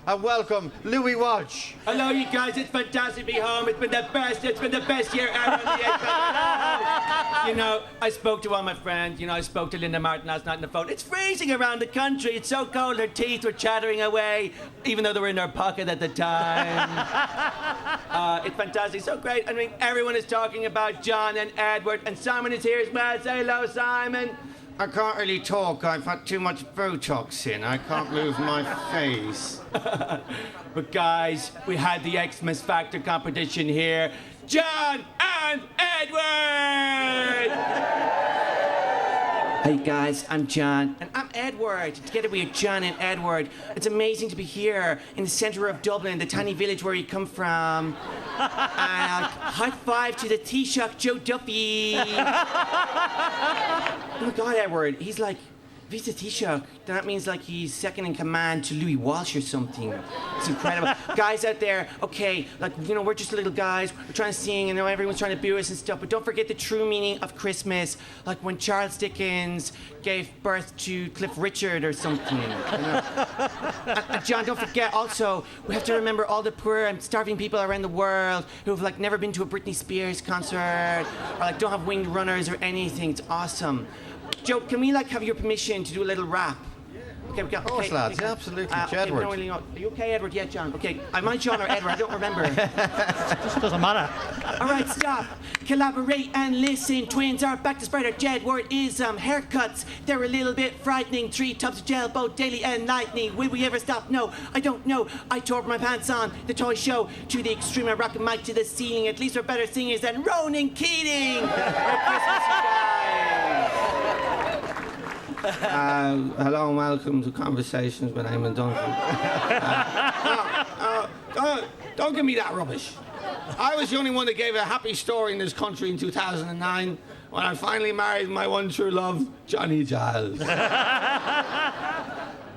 and welcome Louis Walsh. Hello, you guys. It's fantastic to be home. It's been the best. It's been the best year ever. You know, I spoke to all my friends. You know, I spoke to Linda Martin last night on the phone. It's freezing around the country. It's so cold. Her teeth were chattering away, even though they were in her pocket at the time. It's fantastic. So great. I mean, everyone is talking about John and Edward, and Simon is here as well. Say hello, Simon. I can't really talk. I've had too much Botox in. I can't move my face. But guys, we had the Xmas Factor competition here. John and Edward! Hey guys, I'm John. And I'm Edward. Together we are John and Edward. It's amazing to be here in the centre of Dublin, the tiny village where you come from. High five to the Taoiseach Joe Duffy. Oh my God, Edward, he's like, if he's the Taoiseach, that means like he's second in command to Louis Walsh or something. It's incredible. Guys out there, okay, like, you know, we're just little guys. We're trying to sing, and everyone's trying to boo us and stuff, but don't forget the true meaning of Christmas, like when Charles Dickens gave birth to Cliff Richard or something. You know? And John, don't forget also, we have to remember all the poor and starving people around the world who've like never been to a Britney Spears concert, or like don't have winged runners or anything. It's awesome. Joe, can we like have your permission to do a little rap? Okay, we got. Of course, lads. Yeah, absolutely. Jedward. Really are you okay, Edward? Yeah, John. Okay, am I John or Edward? I don't remember. Just doesn't matter. All right, stop. Collaborate and listen. Twins are back to spread. Our Jedward is haircuts. They're a little bit frightening. 3 tubs of gel, both daily and lightning. Will we ever stop? No, I don't know. I tore my pants on the toy show to the extreme. I rock a mic to the ceiling. At least we're better singers than Ronan Keating. Merry Christmas, you guys. Hello and welcome to Conversations with Eamon Dunphy. Don't give me that rubbish. I was the only one that gave a happy story in this country in 2009 when I finally married my one true love, Johnny Giles.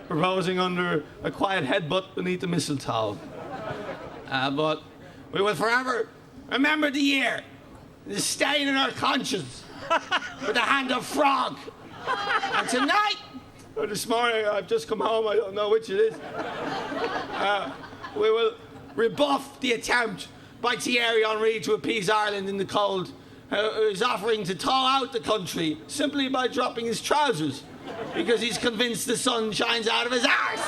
Proposing under a quiet headbutt beneath the mistletoe. But we will forever remember the year, the stain in our conscience, with the hand of frog. And tonight, or this morning, I've just come home, I don't know which it is, we will rebuff the attempt by Thierry Henry to appease Ireland in the cold, who is offering to thaw out the country simply by dropping his trousers, because he's convinced the sun shines out of his arse.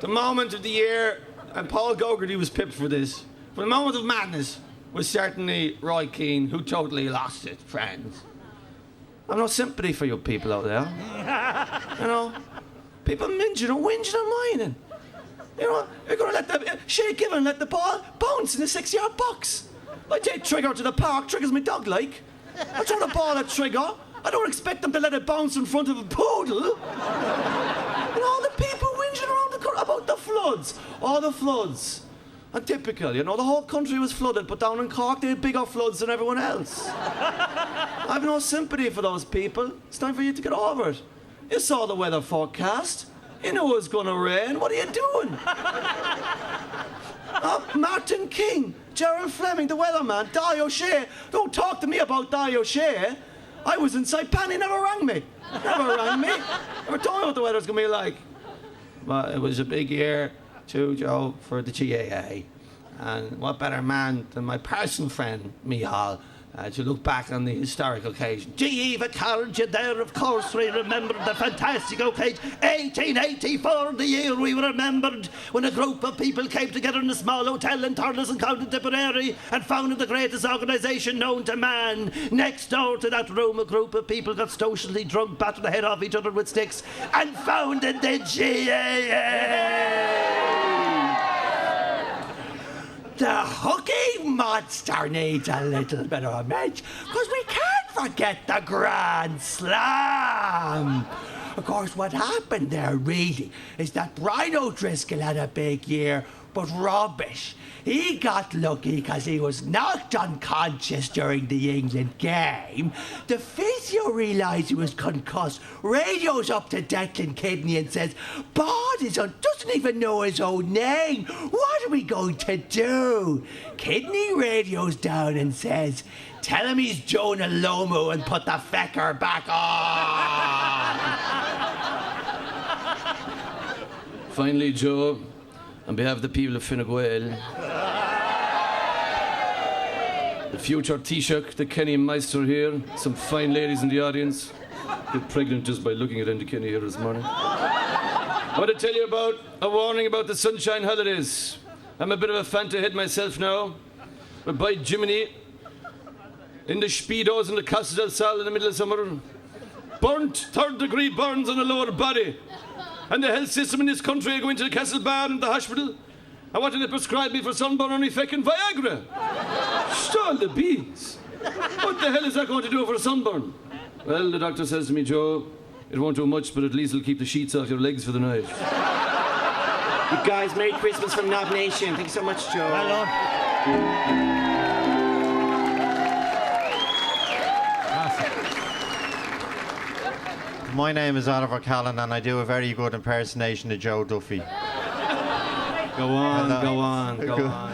The moment of the year, and Paul Gogarty was pipped for this, but the moment of madness was certainly Roy Keane, who totally lost it, friends. I've no sympathy for you people out there. You know, people whinging and whining. You know, you're going to let the Shay Given let the ball bounce in the 6-yard box. I take Trigger to the park, Trigger's my dog like. I throw the ball at Trigger. I don't expect them to let it bounce in front of a poodle. And all the people whinging around about the floods. All the floods. And typical, you know, the whole country was flooded, but down in Cork they had bigger floods than everyone else. I've no sympathy for those people. It's time for you to get over it. You saw the weather forecast. You knew it was going to rain. What are you doing? Martin King, Gerald Fleming, the weatherman, Di O'Shea. Don't talk to me about Di O'Shea. I was in Saipan, he never rang me. Never told me what the weather's going to be like. But it was a big year too, Joe, for the GAA. And what better man than my personal friend, Michal, to look back on the historic occasion. Gee, the carriage there, of course, we remembered the fantastic occasion. 1884, the year we remembered, when a group of people came together in a small hotel in Thurles and County Tipperary and founded the greatest organisation known to man. Next door to that room, a group of people got socially drunk, battered the head off each other with sticks, and founded the GAA. The hooky monster needs a little bit of a match, because we can't forget the Grand Slam. Of course, what happened there, really, is that Brian O'Driscoll had a big year, but rubbish. He got lucky because he was knocked unconscious during the England game. The physio realised he was concussed, radios up to Declan Kidney and says, Bod doesn't even know his own name. What are we going to do? Kidney radios down and says, tell him he's Jonah Lomu and put the fecker back on. Finally, Joe, on behalf of the people of Fine Gael, the future Taoiseach, the Kenny Meister here, some fine ladies in the audience. Get pregnant just by looking at Enda Kenny here this morning. I want to tell you about a warning about the sunshine holidays. I'm a bit of a fan to head myself now, but by Jiminy, in the Speedos in the Casa del Sal in the middle of summer, burnt, third-degree burns on the lower body. And the health system in this country are going to the Castle Bar and the hospital. I wanted to prescribe me for sunburn only feckin' Viagra. Stole the beans. What the hell is that going to do for a sunburn? Well, the doctor says to me, Joe, it won't do much, but at least it'll keep the sheets off your legs for the night. You guys, Merry Christmas from Knob Nation. Thank you so much, Joe. Well done. My name is Oliver Callan and I do a very good impersonation of Joe Duffy. Go on, go on, go on.